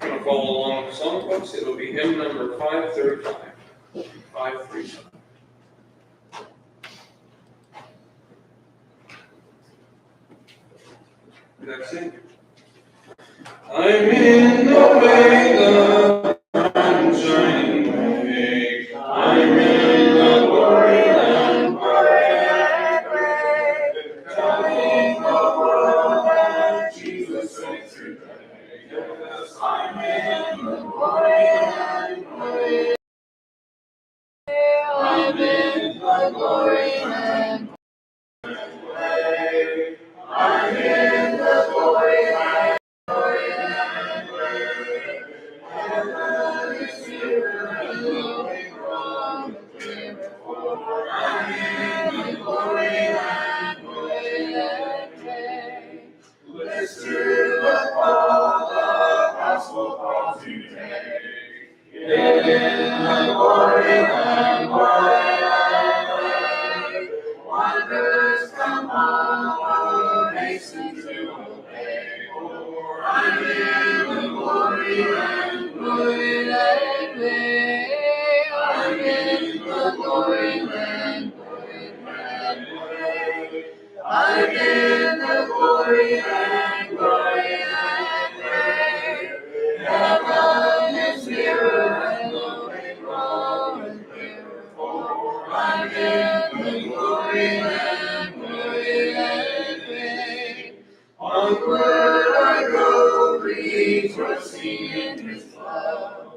Going to follow along with the song, folks. It'll be hymn number 535. 535. Let's sing. I'm in the way, the sun shining way. I'm in the glory and praise, telling the world that Jesus saves today. Yes, I'm in the glory and praise. I'm in the glory and praise. I'm in the glory and let's hear the call, the gospel call today. In the glory and glory, wonders come on, hasten to obey. For I'm in the glory and glory. I'm in the glory and glory. I'm in the glory and glory. Heaven is nearer and the way growing clearer. For I'm in the glory and glory. Onward I go, rejoicing in His love.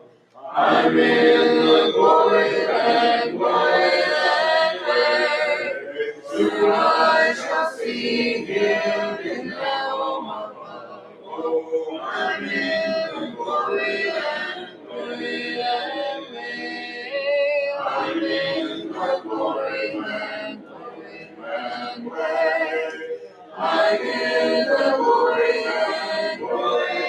I'm in the glory and glory. Soon I shall see Him in the home above. Oh, I'm in the glory and glory. I'm in the glory and glory. I'm in the glory and glory.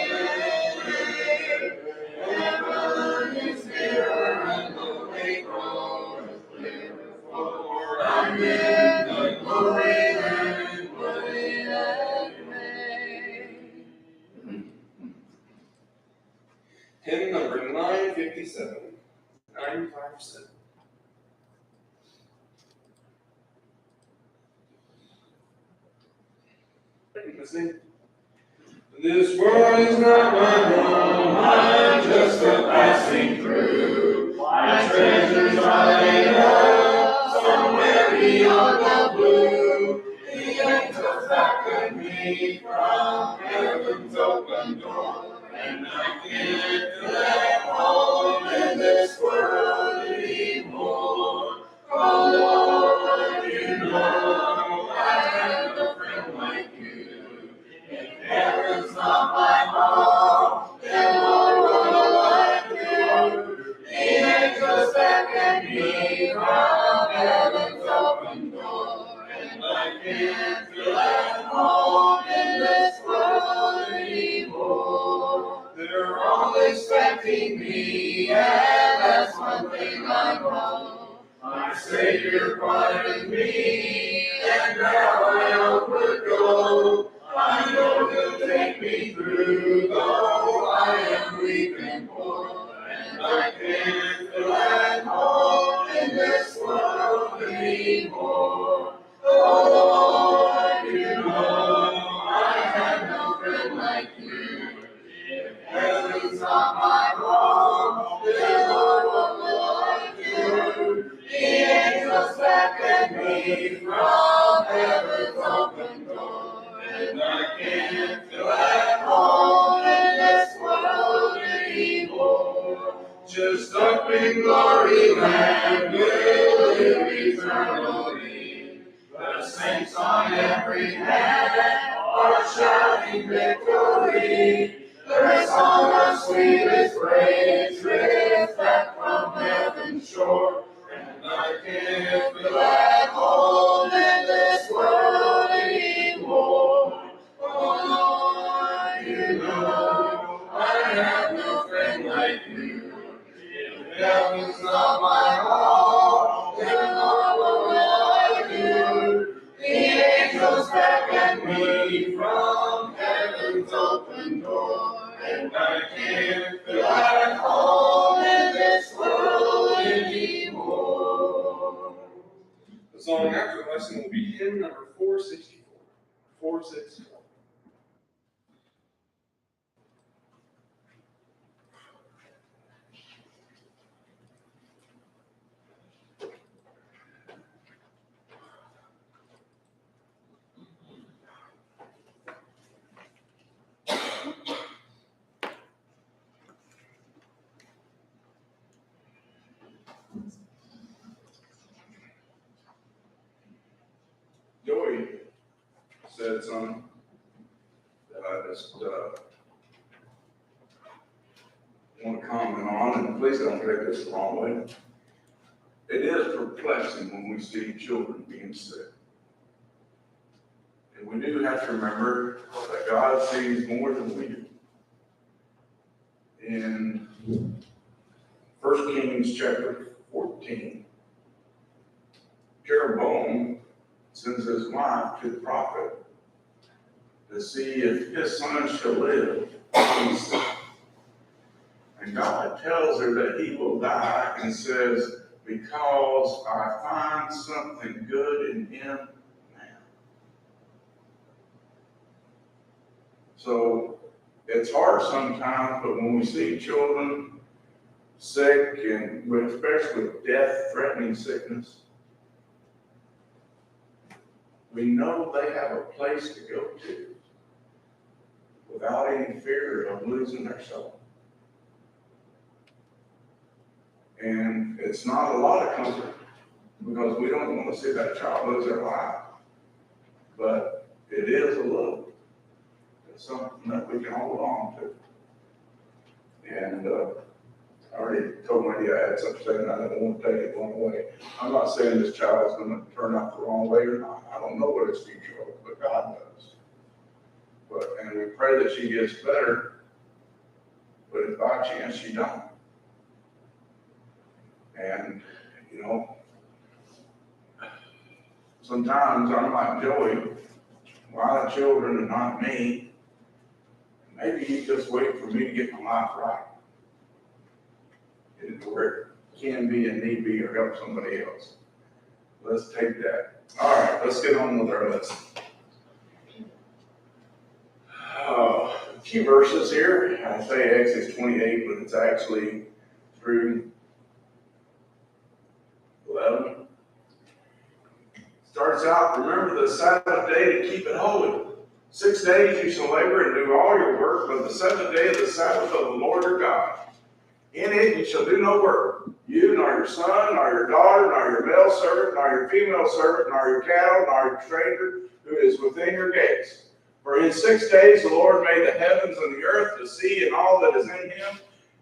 Heaven is nearer and the way grows clearer. For I'm in the glory and glory. Hymn number 957. 957. Listening. This world is not my home, I'm just a passing through. My treasures are laid up somewhere beyond the blue. The angels beckon me from heaven's open door, and I can't let home in this world anymore. Oh Lord, you know I have no friend like you. Heaven's not my home, then Lord, what will I do? The angels beckon me from heaven's open door, and I can't feel at home in this world anymore. They're all expecting me, and that's one thing I know. My Savior pardoned me, and now I onward go. I know He'll take me through, though I am weak and poor, and I can't feel at home in this world anymore. Oh Lord, you know I have no friend like you. If heaven's not my home, then Lord, what will I do? The angels beckon me from heaven's open door, and I can't feel at home in this world anymore. Just up in glory land we'll live eternally. The saints on every hand are shouting victory. Their song of sweetest praise drifts back from heaven's shore, and I can't feel at home in this world anymore. Oh Lord, you know I have no friend like you. If heaven's not my home, then Lord, what will I do? The angels beckon smiling from heaven's open door, and I can't feel like home in this world anymore. The song after the lesson will be hymn number 464. 464. Joey said something that I just want to comment on, and please don't take this the wrong way. It is perplexing when we see children being sick. And we do have to remember that God sees more than we do. In 1 Kings chapter 14, Jeroboam sends his wife to the prophet to see if his son shall live. And God tells her that he will die and says, because I find something good in him now. So it's hard sometimes, but when we see children sick, and especially with death-threatening sickness, we know they have a place to go to without any fear of losing their soul. And it's not a lot of comfort, because we don't want to see that child lose their life. But it is a little. It's something that we can hold on to. And I already told Wendy I had something to say, and I don't want to take it the wrong way. I'm not saying this child is going to turn out the wrong way or not. I don't know what his future holds, but God knows. And we pray that she gets better, but if by chance she don't. And, you know, sometimes I'm like Joey, why the children and not me? Maybe he's just waiting for me to get my life right. Where it can be and need be, or help somebody else. Let's take that. All right, let's get on with our lesson. A few verses here. I say Exodus 28, but it's actually through 11. Starts out, remember the Sabbath day to keep it holy. 6 days you shall labor and do all your work, but the seventh day is the Sabbath of the Lord your God. In it you shall do no work, you, nor your son, nor your daughter, nor your male servant, nor your female servant, nor your cattle, nor your stranger who is within your gates. For in 6 days the Lord made the heavens and the earth, the sea, and all that is in him,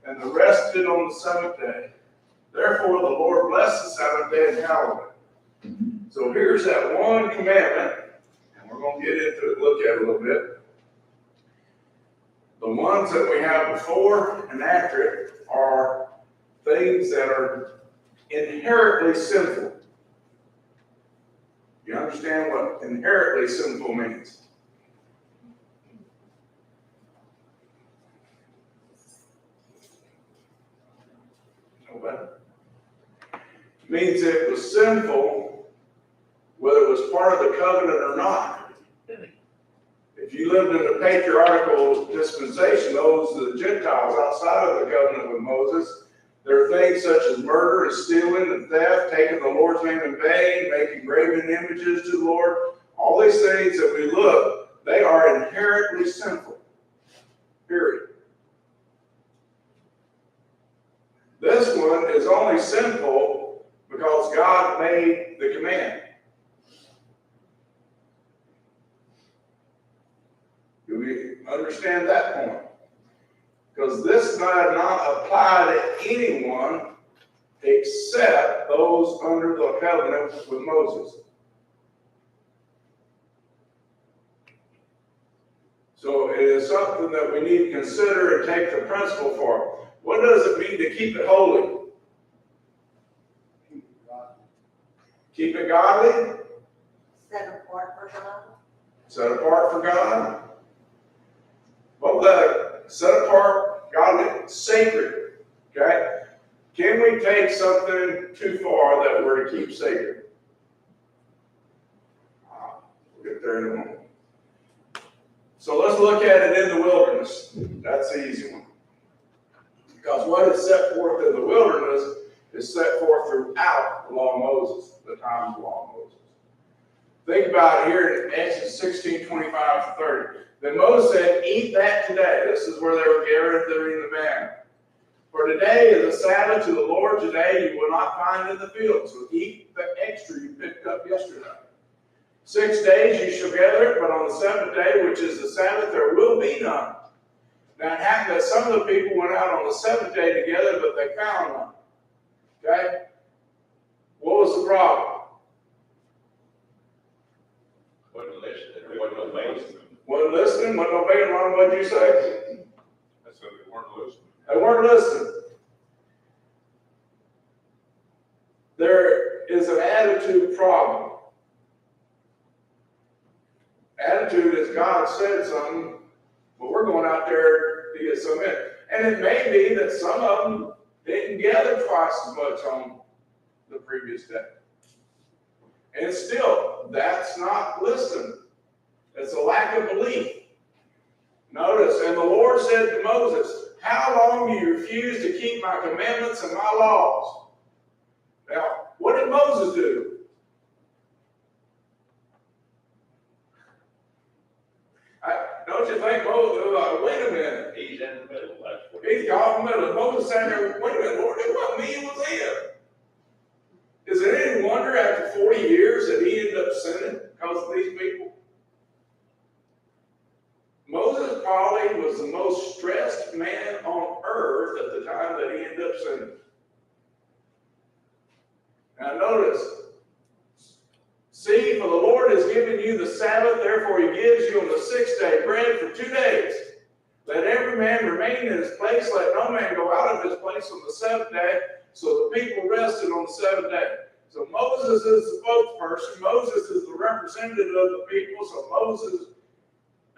and the rest did on the seventh day. Therefore the Lord blessed the Sabbath day and hallowed it. So here's that one commandment, and we're going to get into it, look at it a little bit. The ones that we have before and after it are things that are inherently sinful. You understand what inherently sinful means? Nobody? It means it was sinful whether it was part of the covenant or not. If you lived in a patriarchal dispensation, those are the Gentiles outside of the covenant with Moses. There are things such as murder and stealing and theft, taking the Lord's name in vain, making graven images to the Lord. All these things that we look, they are inherently sinful. Period. This one is only sinful because God made the command. Do we understand that point? Because this does not apply to anyone except those under the covenant with Moses. So it is something that we need to consider and take the principle for. What does it mean to keep it holy? Keep it godly? Set apart for God. Set apart for God. Both set apart, godly, sacred. Okay? Can we take something too far that we're to keep sacred? We'll get there in a moment. So let's look at it in the wilderness. That's the easy one. Because what is set forth in the wilderness is set forth throughout the law of Moses, the time of the law of Moses. Think about it here in Exodus 16:25-30. Then Moses said, eat that today. This is where they were gathering the manna. For today is a Sabbath to the Lord. Today you will not find in the field. So eat the extra you picked up yesterday. 6 days you shall gather it, but on the seventh day, which is the Sabbath, there will be none. Now it happened that some of the people went out on the seventh day together, but they found none. Okay? What was the problem? Wasn't listening, wasn't obeying. Wasn't listening, wasn't obeying. Ron, what did you say? I said they weren't listening. They weren't listening. There is an attitude problem. Attitude is God said something, but we're going out there to get some in. And it may be that some of them didn't gather twice as much on the previous day. And still, that's not listening. It's a lack of belief. Notice, and the Lord said to Moses, how long do you refuse to keep my commandments and my laws? Now, what did Moses do? Don't you think Moses, wait a minute. He's in the middle, that's what. He's caught in the middle. Moses sat there, wait a minute, Lord, it wasn't me, it was him. Is it any wonder after 40 years that he ended up sinning because of these people? Moses probably was the most stressed man on earth at the time that he ended up sinning. Now notice, see, for the Lord has given you the Sabbath, therefore he gives you on the sixth day bread for 2 days. Let every man remain in his place, let no man go out of his place on the seventh day. So the people rested on the seventh day. So Moses is the spokesperson. Moses is the representative of the people. So Moses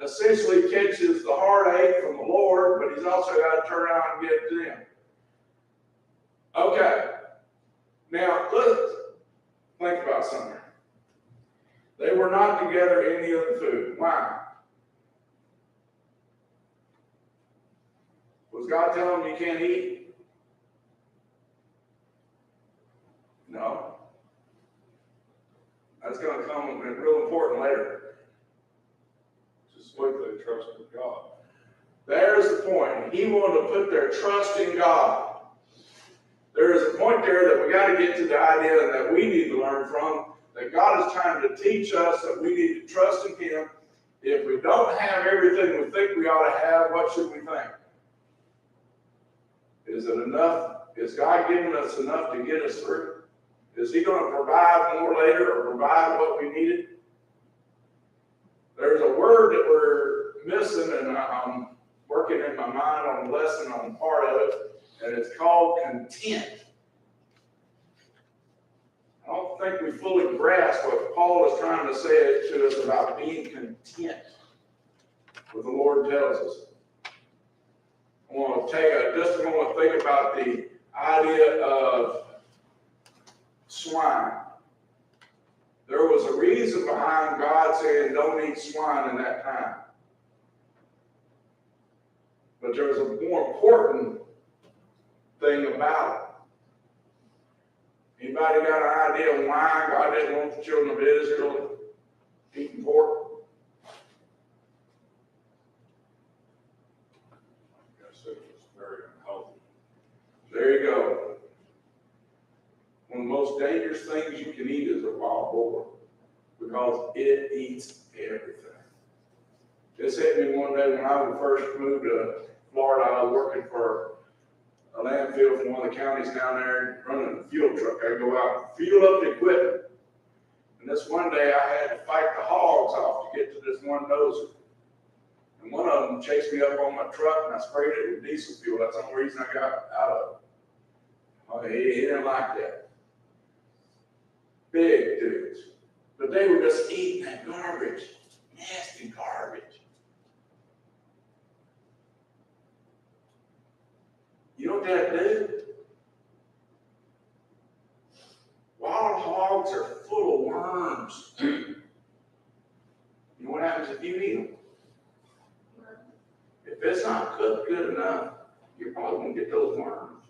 essentially catches the heartache from the Lord, but he's also got to turn around and get it to them. Okay. Now, let's think about something. They were not to gather any of the food. Why? Was God telling them you can't eat? No. That's going to come real important later. Just like they trusted God. There's the point. He wanted to put their trust in God. There is a point there that we got to get to the idea that we need to learn from, that God is trying to teach us that we need to trust in Him. If we don't have everything we think we ought to have, what should we think? Is it enough? Is God giving us enough to get us through? Is He going to provide more later or provide what we needed? There's a word that we're missing, and I'm working in my mind on a lesson on part of it, and it's called content. I don't think we fully grasp what Paul is trying to say to us about being content. What the Lord tells us. I want to take just a moment to think about the idea of swine. There was a reason behind God saying don't eat swine in that time. But there was a more important thing about it. Anybody got an idea why God didn't want the children of Israel eating pork? There you go. One of the most dangerous things you can eat is a wild boar because it eats everything. This hit me one day when I first moved to Florida. I was working for a landfill from one of the counties down there, running a fuel truck. I'd go out and fuel up the equipment. And this one day I had to fight the hogs off to get to this one dozer. And one of them chased me up on my truck, and I sprayed it with diesel fuel. That's the only reason I got out of it. He didn't like that. Big dudes. But they were just eating that garbage. nasty garbage. You know what that do? Wild hogs are full of worms. You know what happens if you eat them? If it's not cooked good enough, you're probably going to get those worms.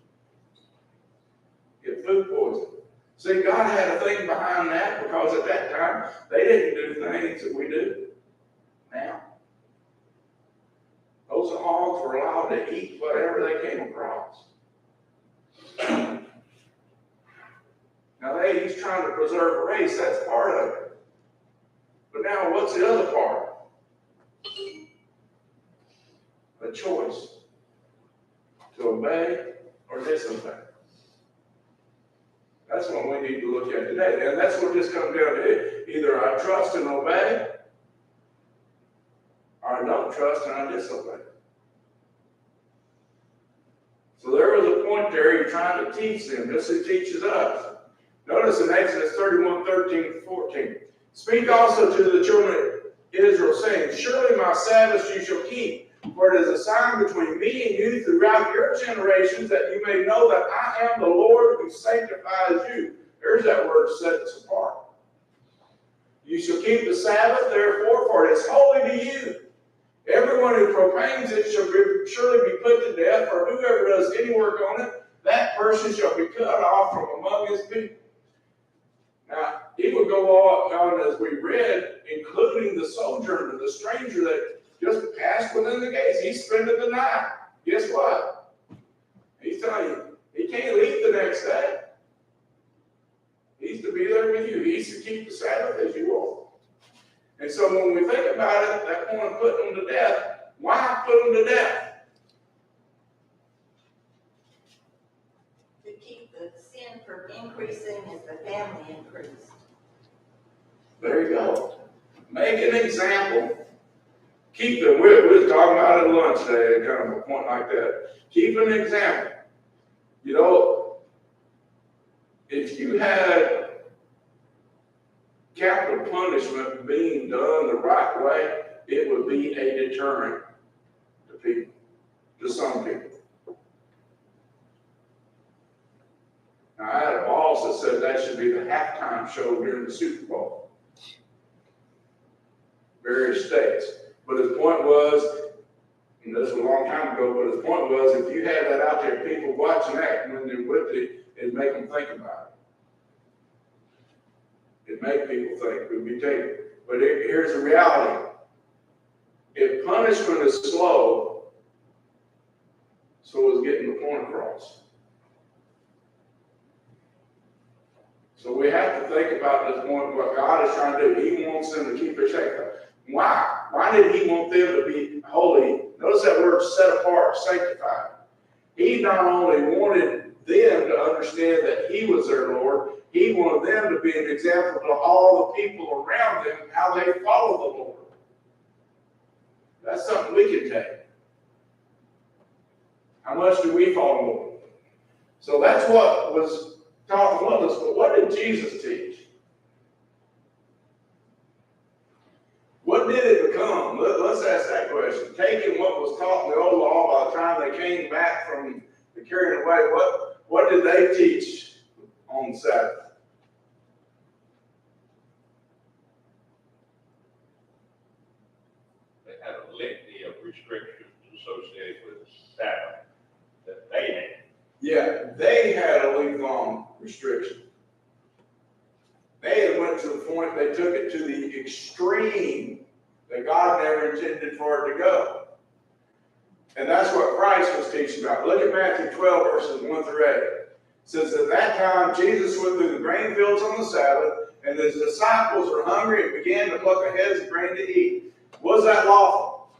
Get food poisoning. See, God had a thing behind that because at that time, they didn't do things that we do now. Those hogs were allowed to eat whatever they came across. Now, he's trying to preserve a race. That's part of it. But now, what's the other part? A choice to obey or disobey. That's what we need to look at today. And that's what this comes down to. Either I trust and obey, or I don't trust and I disobey. So there was a point there you're trying to teach them, just as he teaches us. Notice in Exodus 31:13-14. Speak also to the children of Israel, saying, surely my Sabbaths you shall keep. For it is a sign between me and you throughout your generations, that you may know that I am the Lord who sanctifies you. There's that word, set us apart. You shall keep the Sabbath, therefore, for it is holy to you. Everyone who profanes it shall surely be put to death, for whoever does any work on it, that person shall be cut off from among his people. Now, he would go on, as we read, including the sojourner, the stranger that just passed within the gates. He's spending the night. Guess what? He's telling you, he can't leave the next day. He's to be there with you. He's to keep the Sabbath as you are. And so when we think about it, that one put them to death. Why put them to death? To keep the sin from increasing as the family increased. There you go. Make an example. Keep them. We were talking about it at lunch today, kind of a point like that. Keep an example. You know, if you had capital punishment being done the right way, it would be a deterrent to people, to some people. Now, I had a boss that said that should be the halftime show during the Super Bowl. Various states. But his point was, and this was a long time ago, but his point was, if you had that out there, people watching that when they're with it, it'd make them think about it. It'd make people think, it would be taken. But here's the reality. If punishment is slow, so is getting the point across. So we have to think about this point, what God is trying to do. He wants them to keep their sacred. Why? Why did he want them to be holy? Notice that word, set apart, sanctified. He not only wanted them to understand that he was their Lord, he wanted them to be an example to all the people around them, how they follow the Lord. That's something we can take. How much do we follow the Lord? So that's what was taught among us. But what did Jesus teach? What did it become? Let's ask that question. Taking what was taught in the old law, by the time they came back from the carrying away, what did they teach on the Sabbath? They had a litany of restrictions associated with the Sabbath that they had. Yeah, they had a week-long restriction. They had went to the point, they took it to the extreme that God never intended for it to go. And that's what Christ was teaching about. Look at Matthew 12, verses 1 through 8. It says, at that time, Jesus went through the grain fields on the Sabbath, and his disciples were hungry and began to pluck the heads of grain to eat. Was that lawful?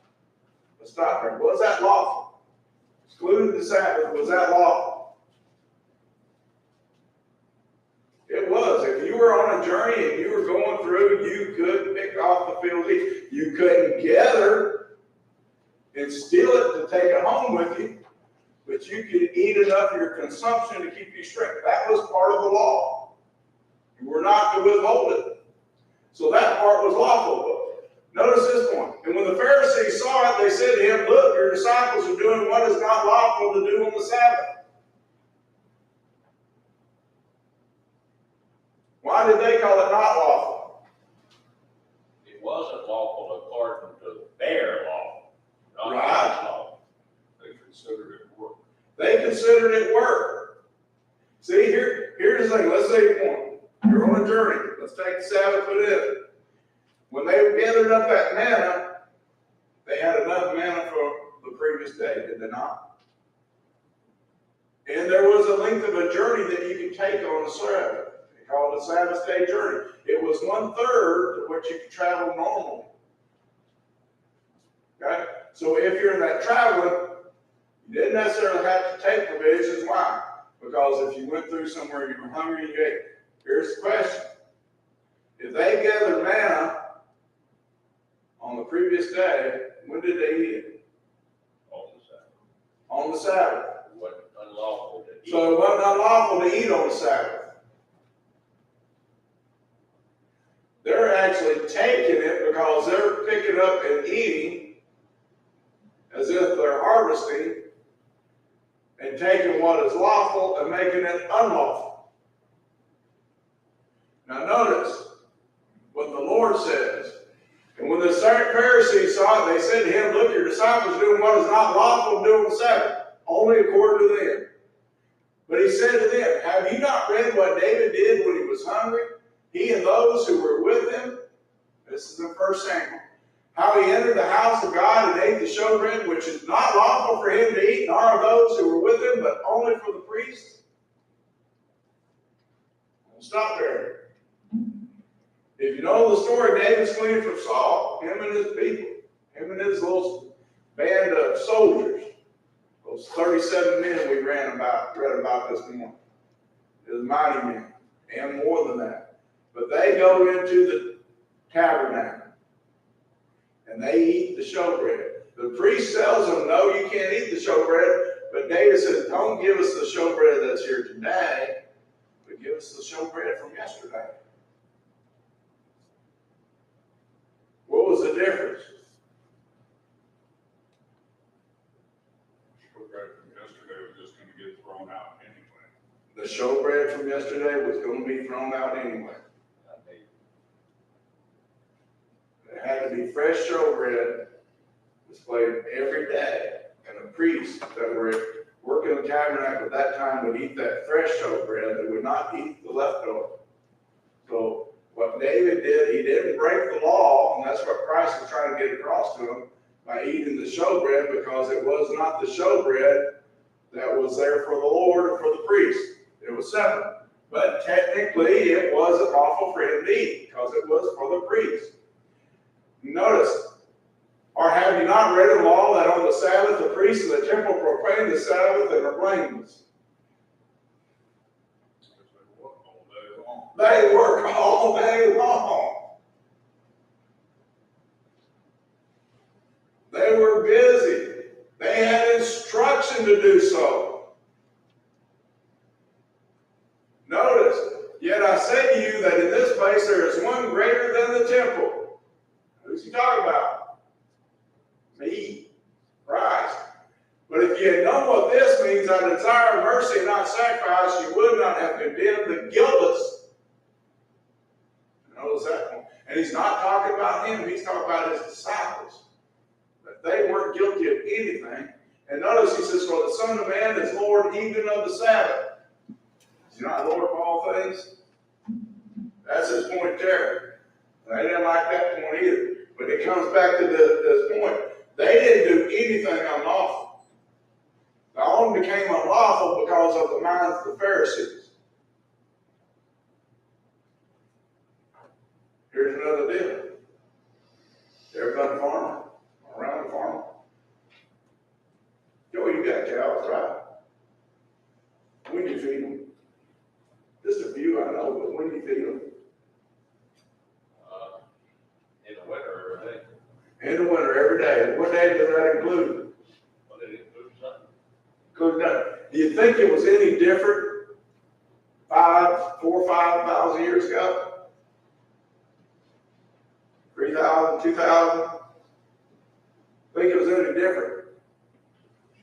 Let's stop there. Was that lawful? Excluded the Sabbath, was that lawful? It was. If you were on a journey and you were going through, you could pick off the field. You couldn't gather and steal it to take it home with you, but you could eat enough of your consumption to keep you straight. That was part of the law. You were not to withhold it. So that part was lawful. But notice what is not lawful to do on the Sabbath. Why did they call it not lawful? It wasn't lawful according to their law, not Right. God's law. They considered it work. They considered it work. See, here's the thing. Let's say one. You're on a journey. Let's take the Sabbath with it. When they gathered up that manna, they had enough manna for the previous day, did they not? And there was a length of a journey that you could take on a Sabbath. They called it a Sabbath day journey. It was 1/3 of what you could travel normally. Okay? So if you're in that traveling, you didn't necessarily have to take provisions. Why? Because if you went through somewhere you were hungry and you ate. Here's the question. If they gathered manna on the previous day, when did they eat it? On the Sabbath. On the Sabbath. It wasn't unlawful to eat. So it wasn't unlawful to eat on the Sabbath. They're actually taking it because they're picking up and eating as if they're harvesting and taking what is lawful and making it unlawful. Now notice what the Lord says. And when the Pharisees saw it, they said to him, look, your disciples doing what is not lawful to do on the Sabbath, only according to them. But he said to them, have you not read what David did when he was hungry? He and those who were with him. This is in 1 Samuel. How he entered the house of God and ate the showbread, which is not lawful for him to eat, nor are those who were with him, but only for the priests. I'll stop there. If you know the story, David's fleeing from Saul, him and his people, him and his little band of soldiers, those 37 men we read about this morning. They're mighty men, and more than that. But they go into the tabernacle, and they eat the showbread. The priest tells them, no, you can't eat the showbread. But David says, don't give us the showbread that's here today, but give us the showbread from yesterday. What was the difference? Showbread from yesterday was just going to get thrown out anyway. The showbread from yesterday was going to be thrown out anyway. It had to be fresh showbread displayed every day. And the priests that were working the tabernacle at that time would eat that fresh showbread. They would not eat the leftover. So what David did, he didn't break the law, and that's what Christ was trying to get across to him by eating the showbread, because it was not the showbread that was there for the Lord or for the priest. It was separate. But technically, it wasn't lawful for him to eat because it was for the priest. Notice, or have you not read in the law that on the Sabbath the priests of the temple profane the Sabbath and are blameless? They work all day long. They were busy. They had instruction to do so. Notice, yet I say to you that in this place there is one greater than the temple. Who's he talking about? Me, Christ. But if you had known what this means, I desire mercy and not sacrifice, you would not have condemned the guiltless. Notice that one. And he's not talking about him, he's talking about his disciples. But they weren't guilty of anything. And notice he says, for the Son of Man is Lord even of the Sabbath. Is he not Lord of all things? That's his point there. They didn't like that point either. But it comes back to this point. They didn't do anything unlawful. The only became unlawful because of the minds of the Pharisees. Here's another deal. You ever been a farmer? Around a farmer? Joey, you got cows, right? When do you feed them? Just a few, I know, but when do you feed them? In the winter, every day. In the winter, every day. What day does that include? Well, it includes something. Include that. Do you think it was any different 4,000 or 5,000 years ago? 3,000, 2,000? Think it was any different?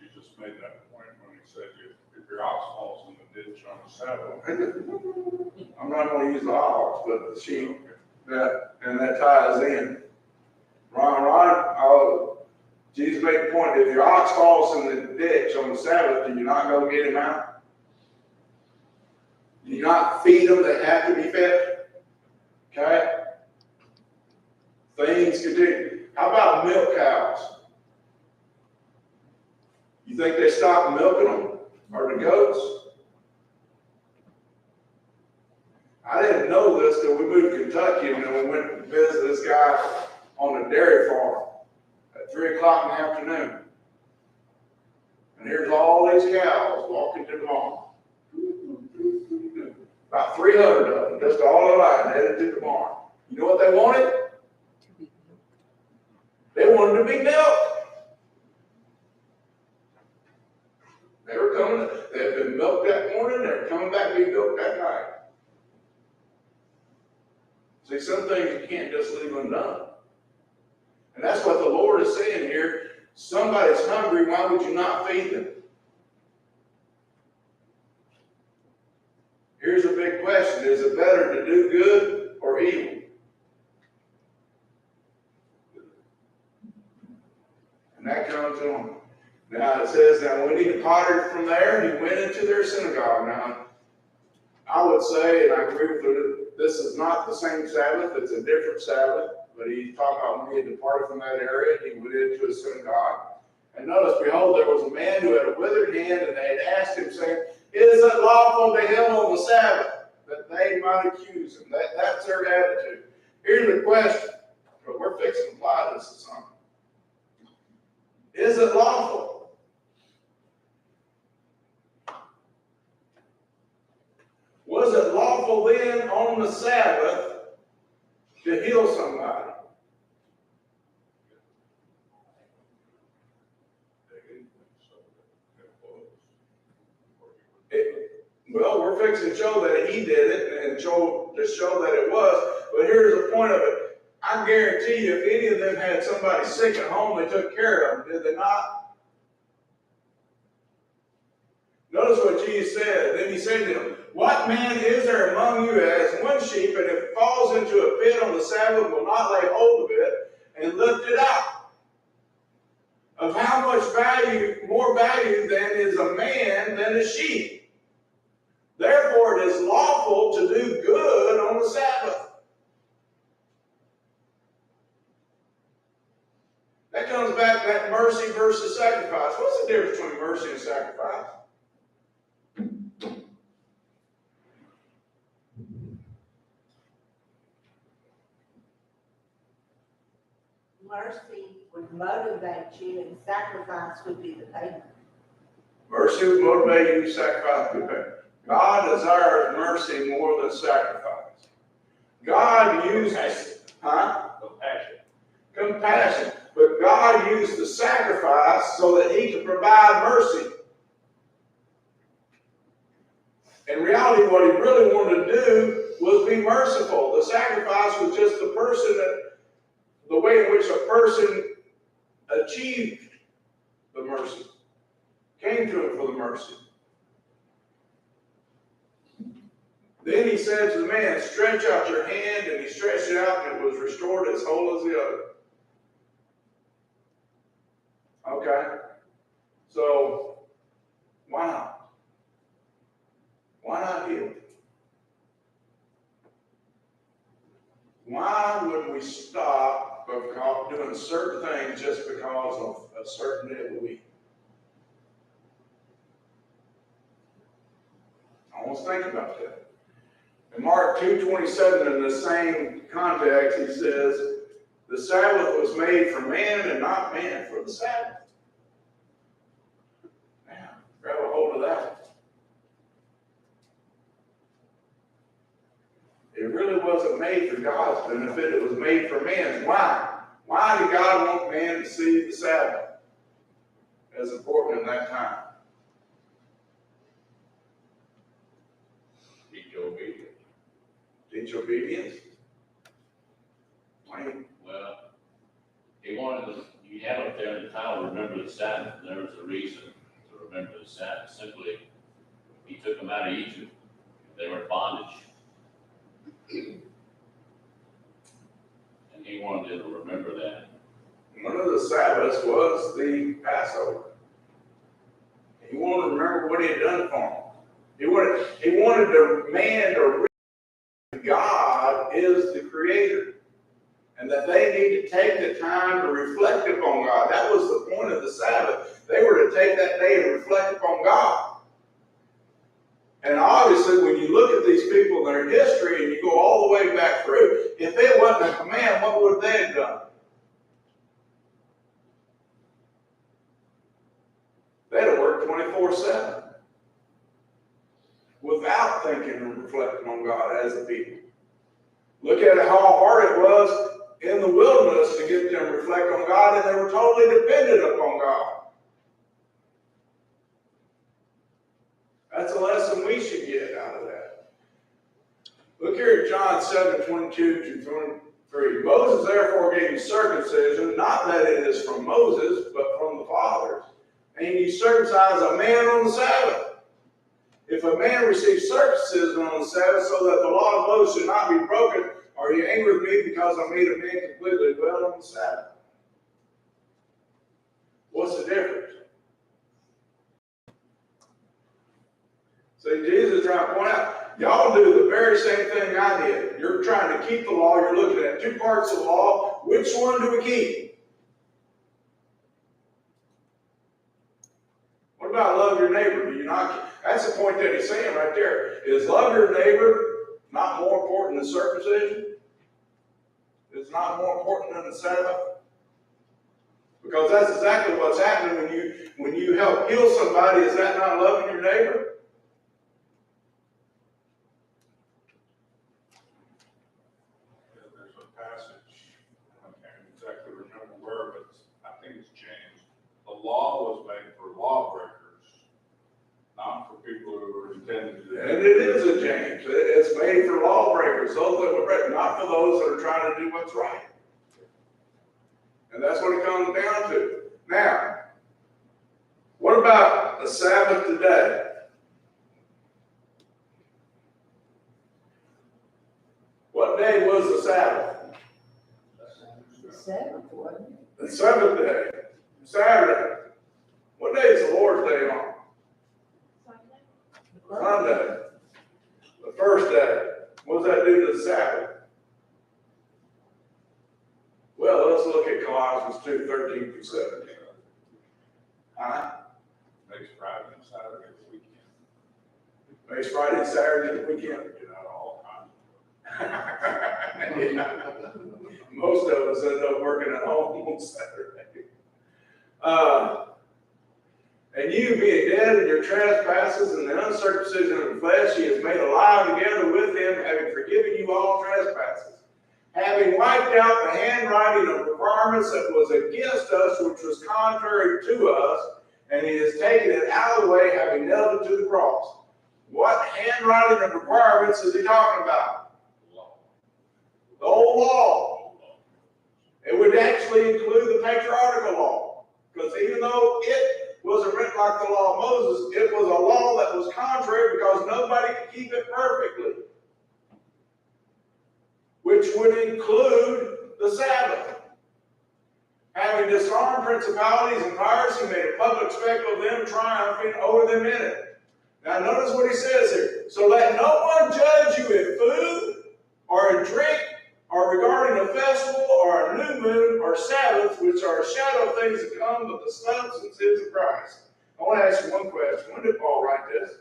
You just Sabbath. I'm not gonna use the ox, but the sheep, and that ties in. Ron, Jesus made the point, if your ox falls in the ditch on the Sabbath, do you not go get him out? Do you not feed them that have to be fed? Okay? Things continue. How about milk cows? You think they stop milking them? Or the goats? I didn't know this till we moved to Kentucky, and then we went to visit this guy on a dairy farm at 3 o'clock in the afternoon. And here's all these cows walking to the barn. About 300 of them, just all alike, headed to the barn. You know what they wanted? They wanted to be milked. They were coming, they had been milked that morning, they were coming back to be milked that night. See, some things you can't just leave undone. And that's what the Lord is saying here. Somebody's hungry, why would you not feed them? Here's a big question. Is it better to do good or evil? And that comes on. Now it says, now when he departed from there, he went into their synagogue. Now, I would say, and I agree with it, this is not the same Sabbath, it's a different Sabbath. But he's talking about when he had departed from that area, he went into a synagogue. And notice, behold, there was a man who had a withered hand, and they had asked him, saying, is it lawful to heal on the Sabbath? That they might accuse him. That's their attitude. Here's the question, but we're fixing to apply this to something. Is it lawful? Was it lawful then on the Sabbath to heal somebody? Well, we're fixing to show that he did it and to show that it was. But here's the point of it. I guarantee you, if any of them had somebody sick at home, they took care of them, did they not? Notice what Jesus said. Then he said to them, what man is there among you that has one sheep, and if it falls into a pit on the Sabbath, will not lay hold of it and lift it out? Of how much value, more value then is a man than a sheep? Therefore, it is lawful to do good on the Sabbath. That comes back to that mercy versus sacrifice. What's the difference between mercy and sacrifice? Mercy would motivate you, and sacrifice would be the payment. Mercy would motivate you, sacrifice would be paid. God desires mercy more than sacrifice. God uses, compassion. But God used the sacrifice so that he could provide mercy. In reality, what he really wanted to do was be merciful. The sacrifice was just the way in which a person achieved the mercy, came to him for the mercy. Then he said to the man, stretch out your hand, and he stretched it out, and it was restored as whole as the other. Okay? So, why not? Why not heal? Why would we stop doing certain things just because of a certain day of the week? I want to think about that. In Mark 2:27, in the same context, he says, the Sabbath was made for man and not man for the Sabbath. Now, grab a hold of that. It really wasn't made for God's benefit, it was made for man's. Why? Why did God want man to see the Sabbath as important in that time? Teach obedience. Teach obedience? Well, he wanted us, you had up there in the title, remember the Sabbath, and there was a reason to remember the Sabbath. Simply, he took them out of Egypt, They were in bondage. And he wanted them to remember that. One of the Sabbaths was the Passover. He wanted to remember what he had done for him. He wanted the man to realize God is the creator. And that they need to take the time to reflect upon God. That was the point of the Sabbath. They were to take that day and reflect upon God. And obviously, when you look at these people in their history and you go all the way back through, if it wasn't a command, what would they have done? They'd have worked 24/7 without thinking and reflecting on God as a people. Look at how hard it was in the wilderness to get them to reflect on God, and they were totally dependent upon God. That's a lesson we should get out of that. Look here at John 7:22-23. Moses therefore gave you circumcision, not that it is from Moses, but from the fathers. And you circumcise a man on the Sabbath. If a man receives circumcision on the Sabbath so that the law of Moses should not be broken, are you angry with me because I made a man completely well on the Sabbath? What's the difference? See, Jesus is trying to point out, y'all do the very same thing I did. You're trying to keep the law. You're looking at two parts of the law. Which one do we keep? What about love your neighbor? Do you not? That's the point that he's saying right there. Is love your neighbor not more important than circumcision? It's not more important than the Sabbath? Because that's exactly what's happening when you help heal somebody. Is that not loving your neighbor? There's a passage, I can't exactly remember where, but I think it's James. The law was made for lawbreakers, not for people who were intended to. And it is a James. It's made for lawbreakers, those that were break, not for those that are trying to do what's right. And that's what it comes down to. Now, what about the Sabbath today? What day was the Sabbath? The Sabbath, wasn't it? The seventh day. Saturday. What day is the Lord's Day on? Sunday. The first day. What does that do to the Sabbath? Well, let's look at Colossians 2:13-17. Huh? Makes Friday and Saturday the weekend. Makes Friday and Saturday the weekend. Get out all kinds Most of us end up working at home on Saturday. And you being dead in your trespasses and the uncircumcision of the flesh, he has made alive together with him, having forgiven you all trespasses, having wiped out the handwriting of requirements that was against us, which was contrary to us, and he has taken it out of the way, having nailed it to the cross. What handwriting of requirements is he talking about? The old law. It would actually include the patriarchal law, because even though it wasn't written like the law of Moses, it was a law that was contrary because nobody could keep it perfectly, which would include the Sabbath. Having disarmed principalities and powers, he made a public spectacle of them, triumphing over them in it. Now notice what he says here. So let no one judge you in food or in drink or regarding a festival or a new moon or Sabbath, which are a shadow of things to come, but the substance is of Christ. I want to ask you one question. When did Paul write this?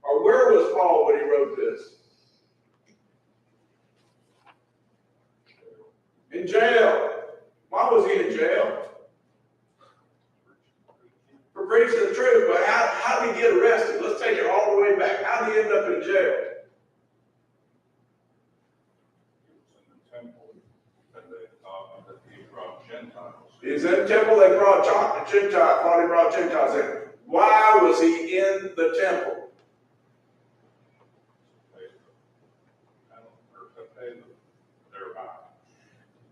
Or where was Paul when he wrote this? In jail. Why was he in jail? For preaching the truth. But how did he get arrested? Let's take it all the way back. How did he end up in jail? He's in the temple, they brought Gentiles, probably brought Gentiles in. Why was he in the temple?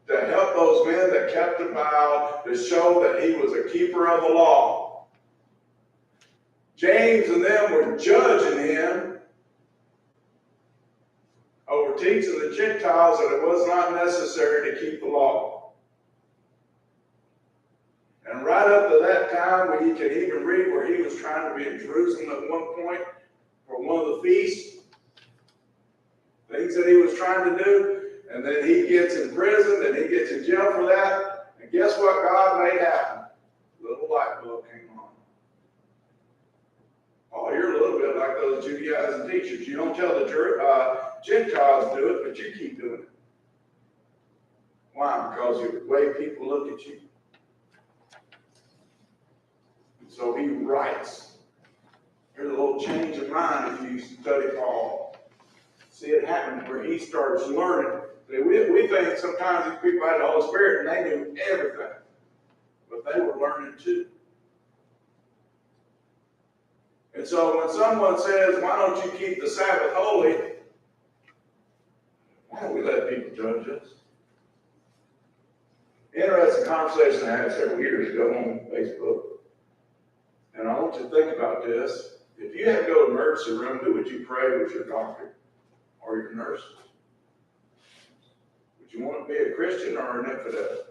To help those men that kept the vow, to show that he was a keeper of the law. James and them were judging him teaching the Gentiles that it was not necessary to keep the law. And right up to that time, when you can even read where he was trying to be in Jerusalem at one point for one of the feasts, things that he was trying to do, and then he gets in prison, and he gets in jail for that, and guess what God made happen? A little light bulb came on. Oh, you're a little bit like those Judaizing teachers. You don't tell the Gentiles to do it, but you keep doing it. Why? Because of the way people look at you. And so he writes. There's a little change of mind if you study Paul. See it happen where he starts learning. We think sometimes these people had the Holy Spirit and they knew everything. But they were learning too. And so when someone says, why don't you keep the Sabbath holy? Why don't we let people judge us? Interesting conversation I had several years ago on Facebook. And I want you to think about this. If you had to go to the emergency room, who would you pray with, your doctor or your nurse? Would you want to be a Christian or an infidel?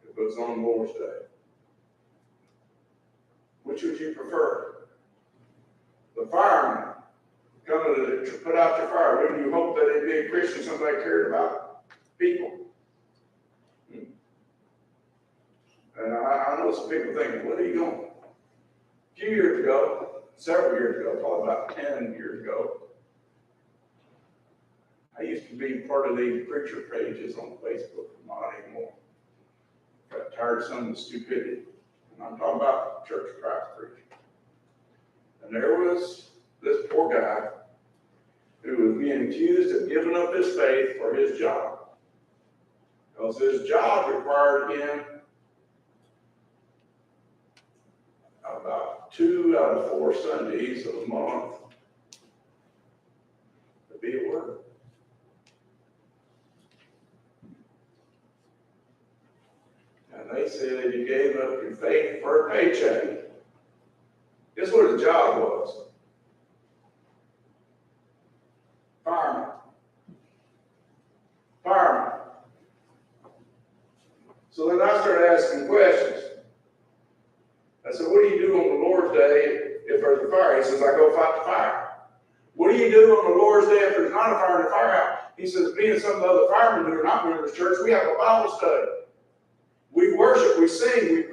If it was on Lord's Day. Which would you prefer? The fireman coming to put out your fire. Wouldn't you hope that it'd be a Christian, somebody cared about people? And I know some people thinking, what are you doing? A few years ago, several years ago, probably about 10 years ago, I used to be part of these preacher pages on Facebook, not anymore. Got tired of some of the stupidity. And I'm talking about Church of Christ preaching. And there was this poor guy who was being accused of giving up his faith for his job. Because his job required him about 2 out of 4 Sundays of the month to be at work. And they said you gave up your faith for a paycheck. Guess what his job was? Fireman. Fireman. So then I started asking questions. I said, what do you do on the Lord's Day if there's a fire? He says, I go fight the fire. What do you do on the Lord's Day if there's not a fire in the firehouse? He says, me and some of the other firemen who are not members of the church, we have a Bible study. We worship, we sing,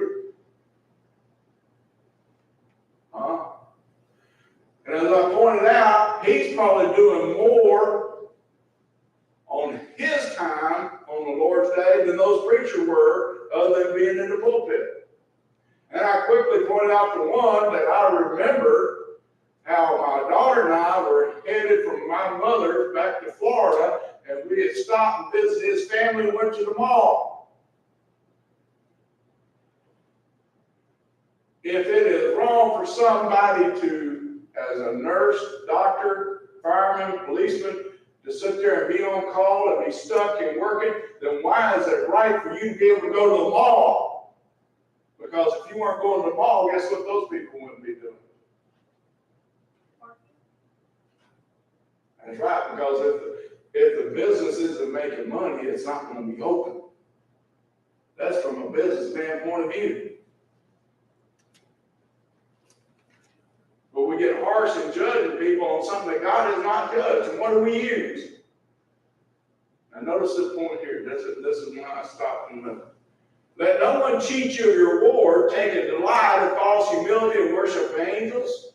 And as I pointed out, he's probably doing more on his time on the Lord's Day than those preachers were, other than being in the pulpit. And I quickly pointed out the one that I remember how my daughter and I were headed from my mother back to Florida, and we had stopped and visited his family and went to the mall. If it is wrong for somebody to, as a nurse, doctor, fireman, policeman, to sit there and be on call and be stuck and working, then why is it right for you to be able to go to the mall? Because if you weren't going to the mall, guess what those people wouldn't be doing? That's right, because if the business isn't making money, it's not going to be open. That's from a businessman point of view. But we get harsh in judging people on something that God has not judged. And what do we use? Now notice this point here. This is when I stopped in the middle. Let no one cheat you of your reward, take a delight in false humility and worship of angels.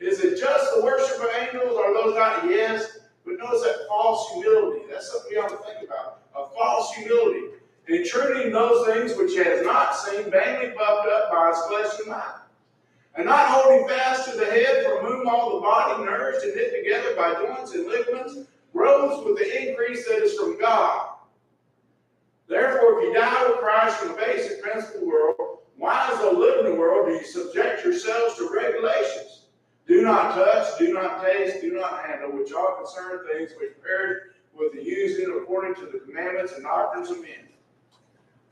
Is it just the worship of angels, or are those not? Yes. But notice that false humility. That's something you have to think about. A false humility. Entreating those things which he has not seen, vainly puffed up by his flesh and mind. And not holding fast to the head, from whom all the body, nourished and knit together by joints and ligaments, grows with the increase that is from God. Therefore, if you die with Christ from the basic principle world, why, as though living in the world, do you subject yourselves to regulations? Do not touch, do not taste, do not handle, which all concern things which perish with the using according to the commandments and doctrines of men.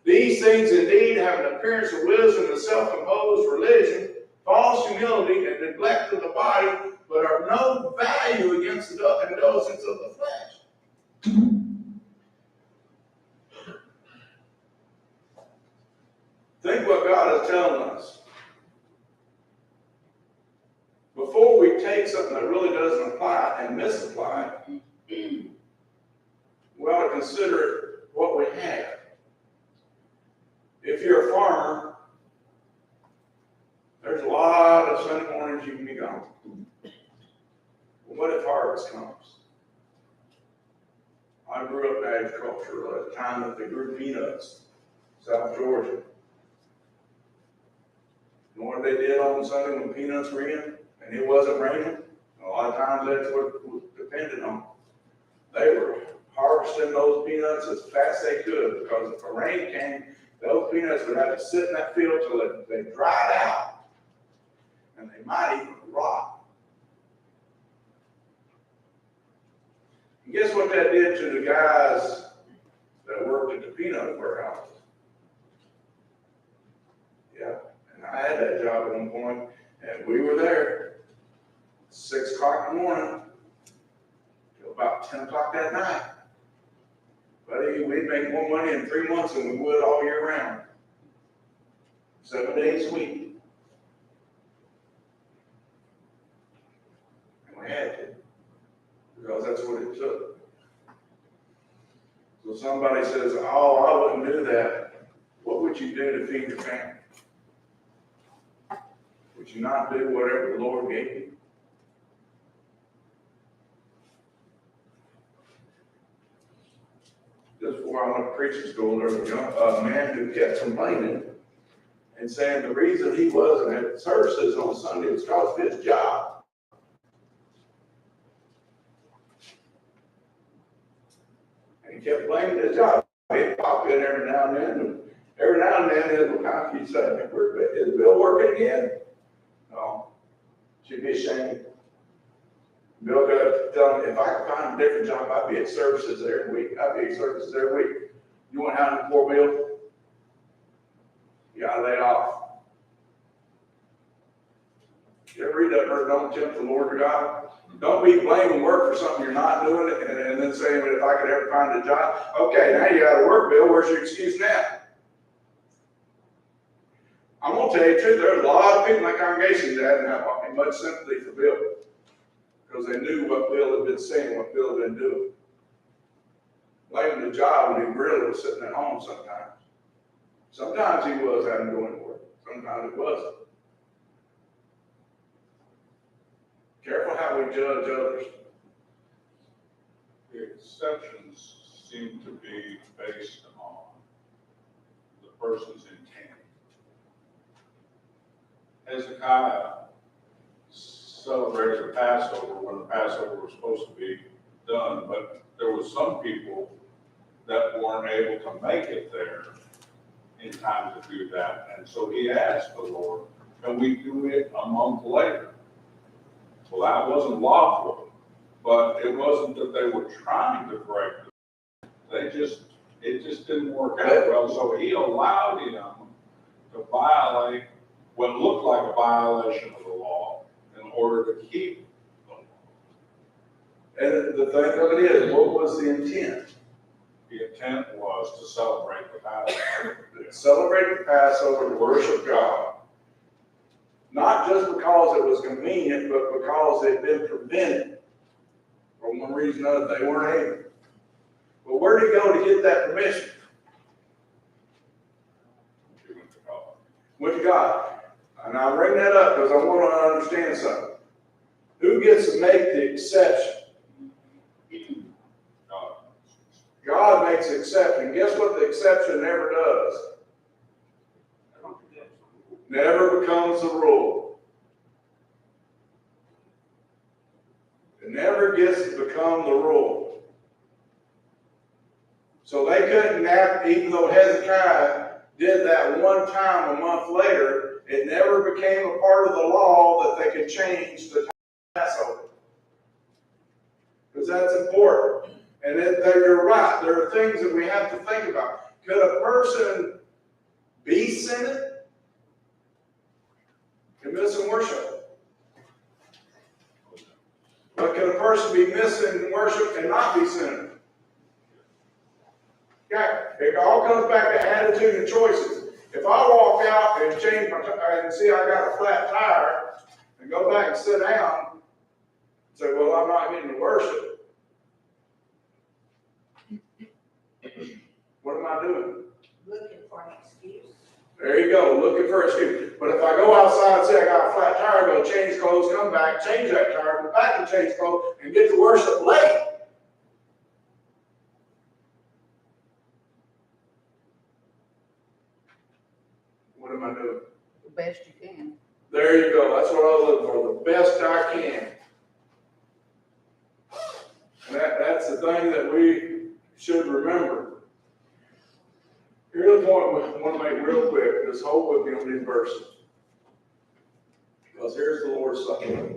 These things indeed have an appearance of wisdom and self-imposed religion, false humility, and neglect of the body, but are no value against the indulgence of the flesh. Think what God is telling us. Before we take something that really doesn't apply and misapply it, we ought to consider what we have. If you're a farmer, there's a lot of Sunday mornings you can be gone. Well, what if harvest comes? I grew up in agriculture at the time that they grew peanuts, South Georgia. You know what they did on Sunday when peanuts were in and it wasn't raining? A lot of times that's what it was dependent on. They were harvesting those peanuts as fast as they could, because if a rain came, those peanuts would have to sit in that field till they dried out, and they might even rot. And guess what that did to the guys that worked at the peanut warehouses? Yeah, and I had that job at one point, and we were there 6 o'clock in the morning till about 10 o'clock that night. Buddy, we'd make more money in 3 months than we would all year round. 7 days a week. And we had to, because that's what it took. So somebody says, oh, I wouldn't do that. What would you do to feed your family? Would you not do whatever the Lord gave you? Just before I went to preaching school, there was a man who kept complaining and saying the reason he wasn't at services on Sunday was because of his job. And he kept blaming his job. He'd pop in every now and then, and every now and then, how can you say, is Bill working again? No. Should be ashamed. Bill got tell him, if I could find a different job, I'd be at services every week. I'd be at services every week. You want to have a poor Bill? You got to lay it off. You ever read that verse, don't tempt the Lord your God? Don't be blaming work for something you're not doing and then saying, but if I could ever find a job. Okay, now you got to work, Bill. Where's your excuse now? I'm going to tell you the truth. There's a lot of people in my congregation that haven't had much sympathy for Bill, because they knew what Bill had been saying, what Bill had been doing. Blaming the job when he really was sitting at home sometimes. Sometimes he was having to go into work. Sometimes it wasn't. Careful how we judge others. The exceptions seem to be based on the person's intent. Hezekiah celebrated the Passover when the Passover was supposed to be done, but there were some people that weren't able to make it there in time to do that, and so he asked the Lord, can we do it a month later? Well, that wasn't lawful, but it wasn't that they were trying to break it. It just didn't work out well, so he allowed him to violate what looked like a violation of the law in order to keep the law. And the thing of it is, what was the intent? The intent was to celebrate the Passover. Celebrate the Passover to worship God. Not just because it was convenient, but because it had been prevented. For one reason or another, they weren't able. But where did he go to get that permission? He went to God. Went to God. And I bring that up because I want to understand something. Who gets to make the exception? God. God makes the exception. Guess what the exception never does? Never becomes the rule. It never gets to become the rule. So they couldn't have, even though Hezekiah did that one time a month later, it never became a part of the law that they could change the Passover. Because that's important. And you're right, there are things that we have to think about. Could a person be sinning? Commit some worship. But can a person be missing worship and not be sinning? Okay, it all comes back to attitude and choices. If I walk out and change my tire and see I got a flat tire and go back and sit down and say, well, I'm not getting to worship, what am I doing? Looking for an excuse. There you go, looking for an excuse. But if I go outside and say I got a flat tire, go change clothes, come back, change that tire, go back and change clothes, and get to worship late, what am I doing? The best you can. There you go. That's what I look for, the best I can. And that's the thing that we should remember. Here's the point I want to make real quick. Just hold with me on these verses. Because here's the Lord's Supper.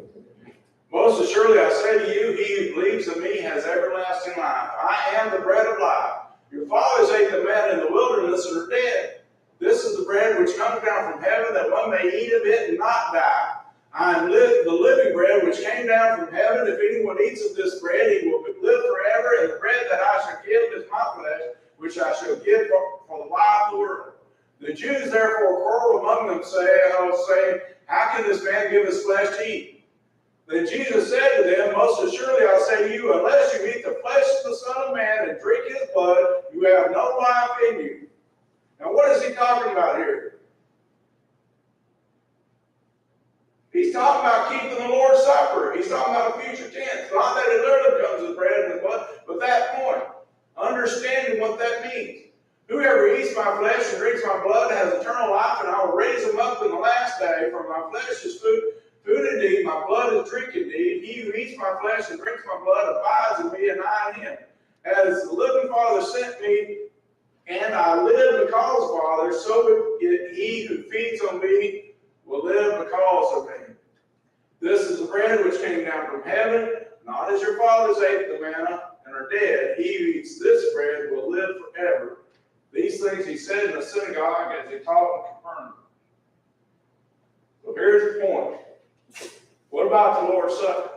Most assuredly I say to you, he who believes in me has everlasting life. I am the bread of life. Your fathers ate the manna in the wilderness and are dead. This is the bread which comes down from heaven, that one may eat of it and not die. I am the living bread which came down from heaven. If anyone eats of this bread, he will live forever. And the bread that I shall give is my flesh, which I shall give for the life of the world. The Jews therefore quarreled among them, saying, how can this man give his flesh to eat? Then Jesus said to them, most assuredly I say to you, unless you eat the flesh of the Son of Man and drink his blood, you have no life in you. Now what is he talking about here? He's talking about keeping the Lord's Supper. He's talking about a future tense. Not that it literally comes as bread and blood, but that point. Understanding what that means. Whoever eats my flesh and drinks my blood has eternal life, and I will raise him up in the last day. For my flesh is food indeed, my blood is drink indeed. He who eats my flesh and drinks my blood abides in me, and I in him. As the living Father sent me, and I live because of Father, so he who feeds on me will live because of me. This is the bread which came down from heaven, not as your fathers ate the manna and are dead. He who eats this bread will live forever. These things he said in the synagogue as he taught in Capernaum. So here's the point. What about the Lord's Supper?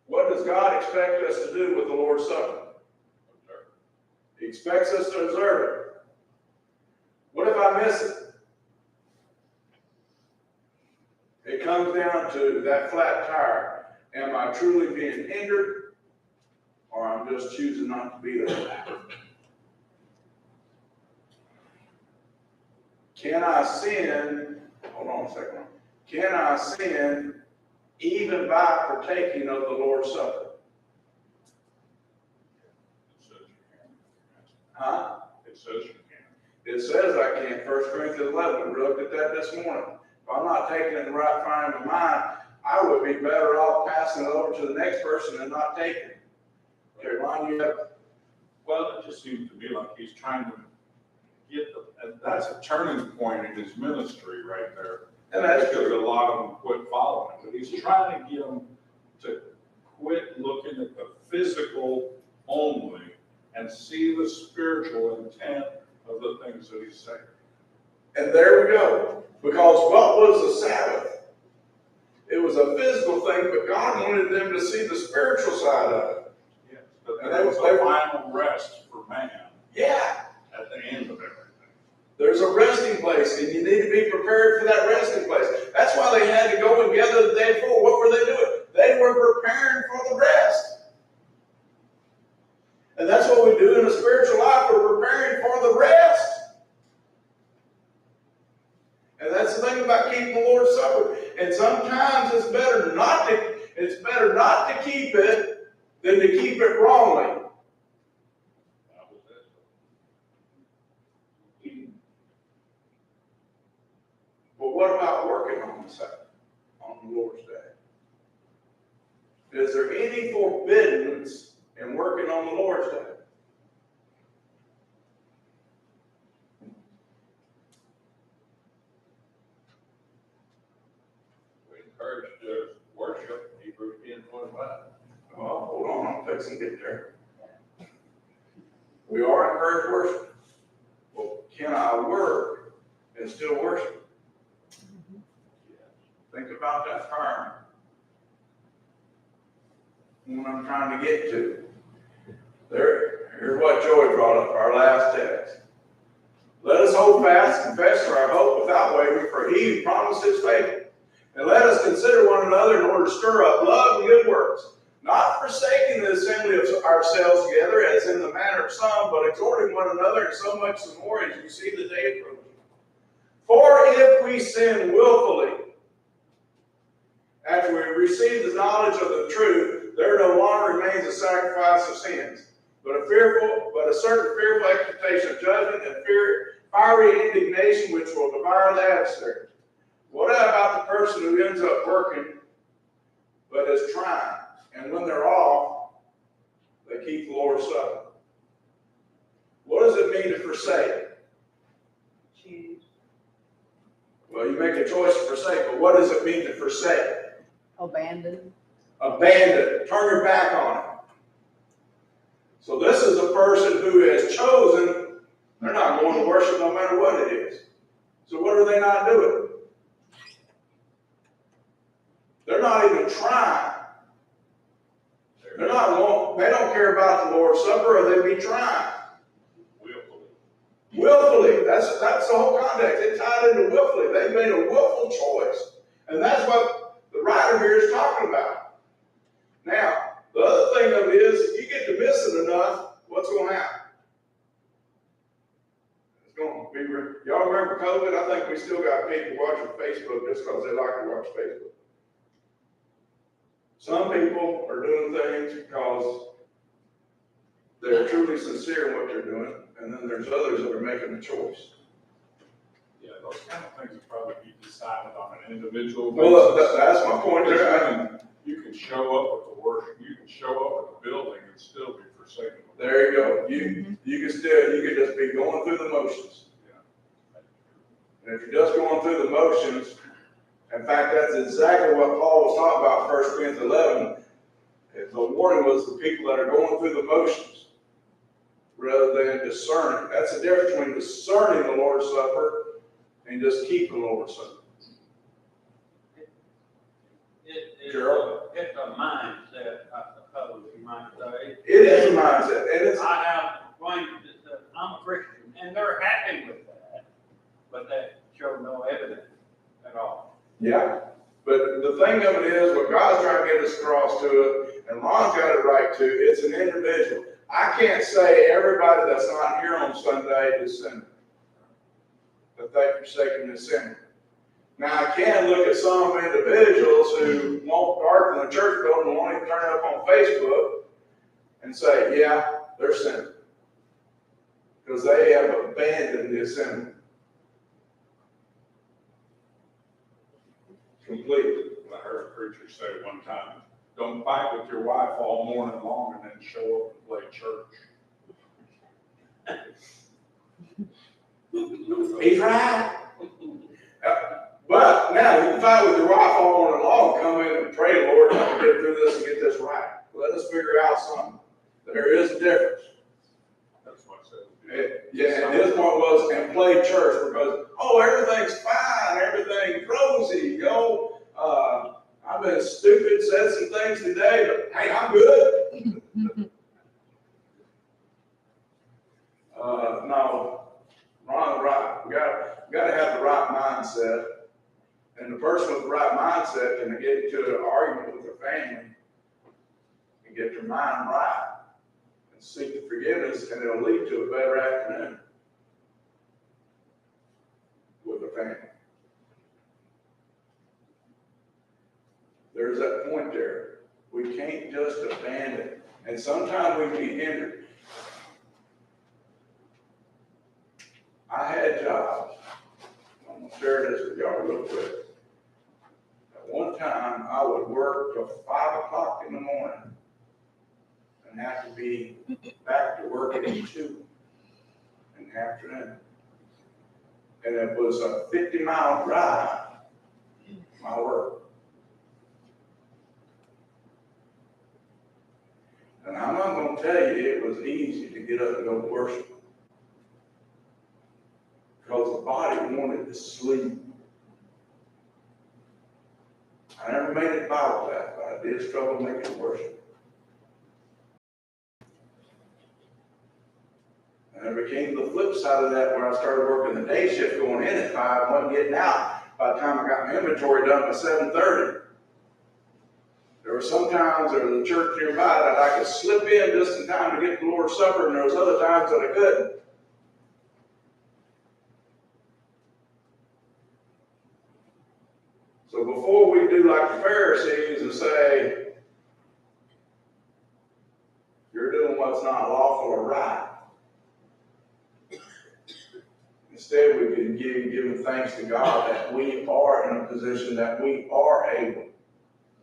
What does God expect us to do with the Lord's Supper? He expects us to observe it. What if I miss it? It comes down to that flat tire. Am I truly being hindered, or I'm just choosing not to be there? Can I sin? Hold on a second. Can I sin even by partaking of the Lord's Supper? Huh? It says you can. It says I can. 1 Corinthians 11. We looked at that this morning. If I'm not taking it in the right frame of mind, I would be better off passing it over to the next person and not taking it. Okay, Ron, you have. Well, it just seems to me like he's trying to get and that's a turning point in his ministry right there. And that's because true. a lot of them quit following. But he's trying to get them to quit looking at the physical only and see the spiritual intent of the things that he's saying. And there we go. Because what was the Sabbath? It was a physical thing, but God wanted them to see the spiritual side of it. Yes, but And there was they- a final rest for man Yeah. at the end of everything. There's a resting place, and you need to be prepared for that resting place. That's why they had to go and gather the day before. What were they doing? They were preparing for the rest. And that's what we do in the spiritual life. We're preparing for the rest. And that's the thing about keeping the Lord's Supper. And sometimes it's better not to keep it than to keep it wrongly. But what about working on the Sabbath, on the Lord's Day? Is there any forbiddance in working on the Lord's Day? We encourage to worship, Hebrews 10:25. Well, hold on, I'm fixing to get there. We are encouraged to worship. Well, can I work and still worship? Think about that term. What I'm trying to get to. Here's what Joey brought up, our last text. Let us hold fast, confess our hope without wavering, for he who promised is faithful. And let us consider one another in order to stir up love and good works, not forsaking the assembly of ourselves together, as in the manner of some, but exhorting one another, and so much the more as you see the day approaching. For if we sin willfully, after we receive the knowledge of the truth, there no longer remains a sacrifice of sins, but a certain fearful expectation of judgment and fiery indignation which will devour the adversary. What about the person who ends up working but is trying, and when they're off, they keep the Lord's Supper? What does it mean to forsake? Choose. Well, you make a choice to forsake, but what does it mean to forsake? Abandon. Abandon. Turn your back on it. So this is a person who has chosen, they're not going to worship no matter what it is. So what are they not doing? They're not even trying. They don't care about the Lord's Supper, or they'd be trying. Willfully. That's the whole context. It's tied into willfully. They made a willful choice. And that's what the writer here is talking about. Now, the other thing of it is, if you get to miss it enough, what's going to happen? It's going to be, y'all remember COVID? I think we still got people watching Facebook just because they like to watch Facebook. Some people are doing things because they're truly sincere in what they're doing, and then there's others that are making a choice. Yeah, those kind of things will probably be decided on an individual basis. Well, that's my point there. You can show up at the worship, you can show up at the building and still be forsaken. There you go. You can just be going through the motions. Yeah. And if you're just going through the motions, in fact, that's exactly what Paul was talking about in 1 Corinthians 11. The warning was the people that are going through the motions rather than discerning. That's the difference between discerning the Lord's Supper and just keeping the Lord's Supper. It's Gerald? a mindset, I suppose you might say. It is a mindset. And it's, I have acquaintances that I'm a Christian, and they're happy with that, but they show no evidence at all. yeah. But the thing of it is, what God's trying to get us across to it, and Ron's got it right too, it's an individual. I can't say everybody that's not here on Sunday is sinning, that they've forsaken the sin. Now, I can look at some individuals who won't darken the church building and won't even turn it up on Facebook and say, yeah, they're sinning. Because they have abandoned the assembly. Completely. I heard a preacher say one time, don't fight with your wife all morning long and then show up and play church. He's right. But now you can fight with your wife all morning long, come in and pray, Lord, help me get through this and get this right. Let us figure out something. There is a difference. That's what I said. Yeah, and his point was, and play church because, oh, everything's fine, everything's rosy, I've been stupid, said some things today, but hey, I'm good. No, Ron's right. We got to have the right mindset. And the person with the right mindset can get into an argument with their family and get their mind right and seek the forgiveness, and it'll lead to a better afternoon with the family. There's that point there. We can't just abandon. And sometimes we can be hindered. I had jobs. I'm going to share this with y'all real quick. At one time, I would work till 5 o'clock in the morning and have to be back to work at 2 in the afternoon. And it was a 50-mile drive, my work. And I'm not going to tell you it was easy to get up and go to worship. Because the body wanted to sleep. troublemakers worship. And it became the flip side of that when I started working the day shift, going in at 5, wasn't getting out. By the time I got my inventory done by 7:30, there were some times there was a church nearby that I could slip in just in time to get the Lord's Supper, and there was other times that I couldn't. So before we do like the Pharisees and say, you're doing what's not lawful or right, instead we can give thanks to God that we are in a position that we are able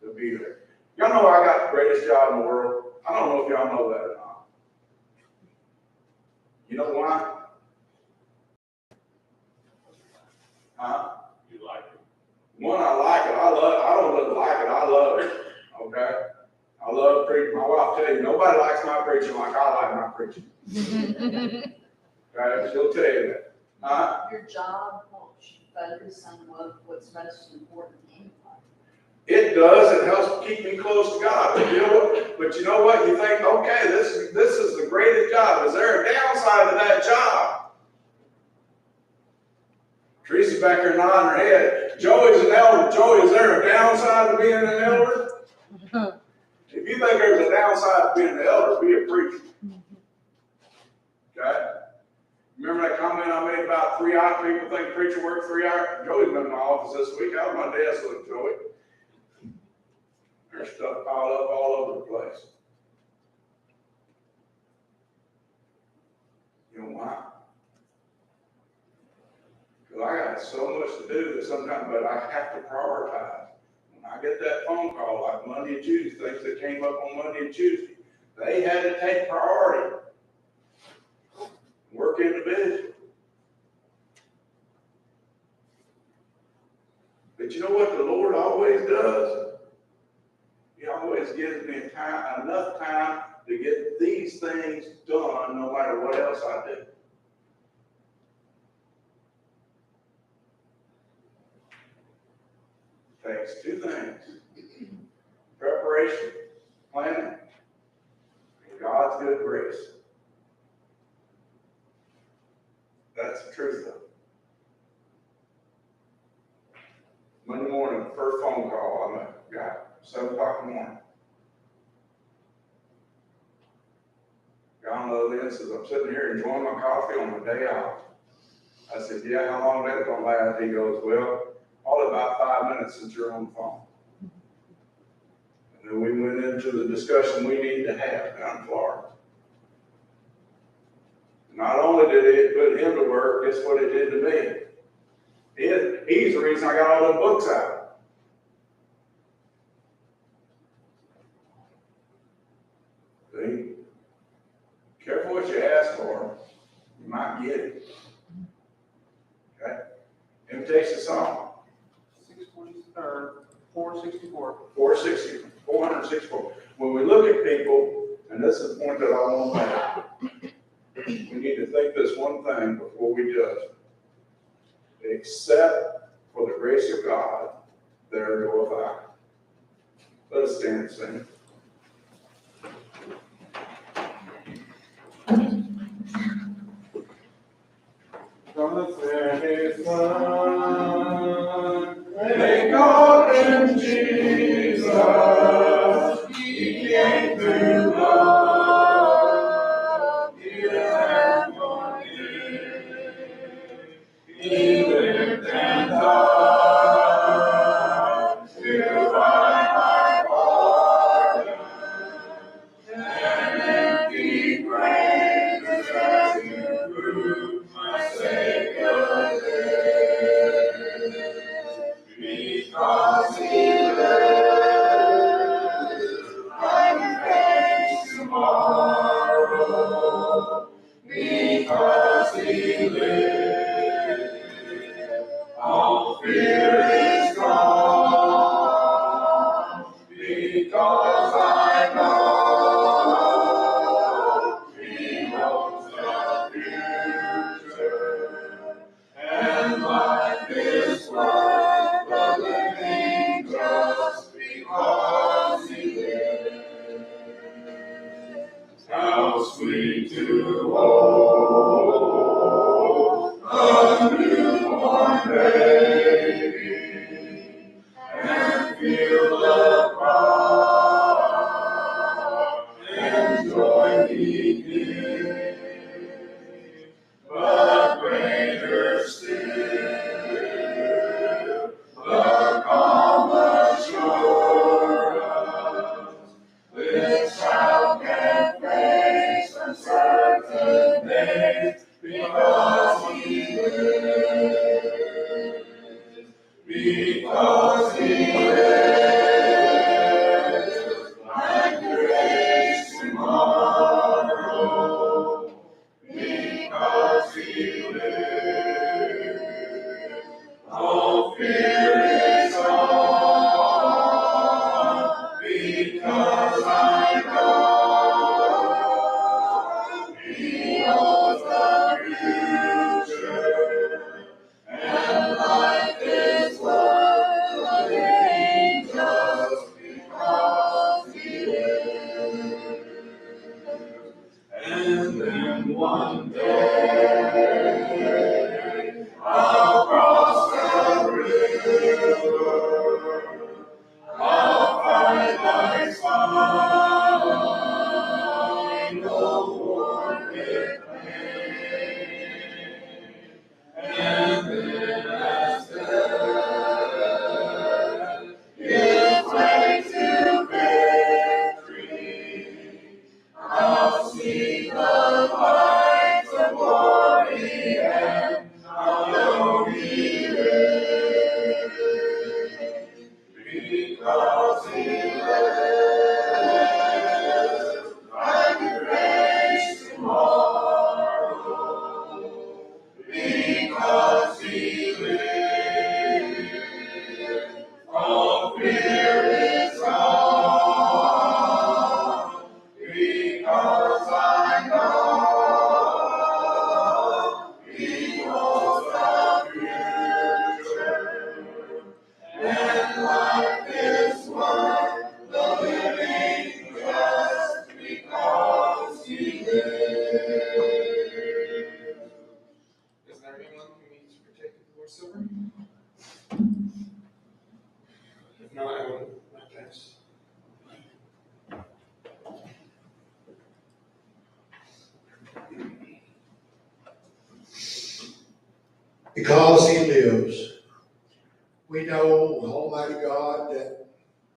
to be there. Y'all know I got the greatest job in the world. I don't know if y'all know that or not. You know why? Huh? You like it? One, I like it. I don't just like it. I love it. Okay? I love preaching. My wife tell you, nobody likes my preaching like I like my preaching. Okay? She'll tell you that. Huh? Your job helps you focus on what's most important in life. It does. It helps keep me close to God. But you know what? You think, okay, this is the greatest job. Is there a downside to that job? Teresa's back there nodding her head. Joey's an elder. Joey, is there a downside to being an elder? If you think there's a downside to being an elder, be a preacher. Okay? Remember that comment I made about 3 hours? People think preacher work 3 hours. Joey's been in my office this week. Out of my desk with Joey. There's stuff piled up all over the place. You know why? Because I got so much to do that sometimes, but I have to prioritize. When I get that phone call, like Monday and Tuesday, things that came up on Monday and Tuesday, they had to take priority. Work individually. But you know what the Lord always does? He always gives me enough time to get these things done no matter what else I do. Takes 2 things. Preparation, planning, and God's good grace. That's the truth of it. Monday morning, first phone call I got, 7 o'clock in the morning. Guy on the other end says, I'm sitting here enjoying my coffee on my day off. I said, yeah, how long that's going to last? He goes, well, all about 5 minutes since you're on the phone. And then we went into the discussion we need to have down in Florida. Not only did it put him to work, guess what it did to me? He's the reason I got all them books out. See? Careful what you ask for. You might get it. Okay? Invitation song. 464. 464. When we look at people, and this is the point that I want to make, we need to think this one thing before we judge. Except for the grace of God, there goeth I. Let us stand and sing. From the setting sun, thank God in Jesus, He came to love, here and for He lived and died to find my pardon, and empty grave is there to prove my Savior lives. Because He lives, I'm sweet to hold a newborn baby and feel the pride and joy he gives. But greater still, the calm assurance with shout can face uncertain days, because he lives, because he lives, like grace tomorrow, because he lives. All fear is gone, because I know he holds the future, and life is worth the angels, because he lives. And then one day I'll cross the river, I'll find my spine, no worn with pain. And then as death gives way to victory, I'll see the light of glory, and I'll know he lives, because he lives. Like grace tomorrow, because he lives. All fear is gone, because I know he holds the future, and life is worth the living just because he lives. Is there anyone who needs to partake of the Lord's Supper? If not, I will pass. Because he lives, we know, Almighty God, that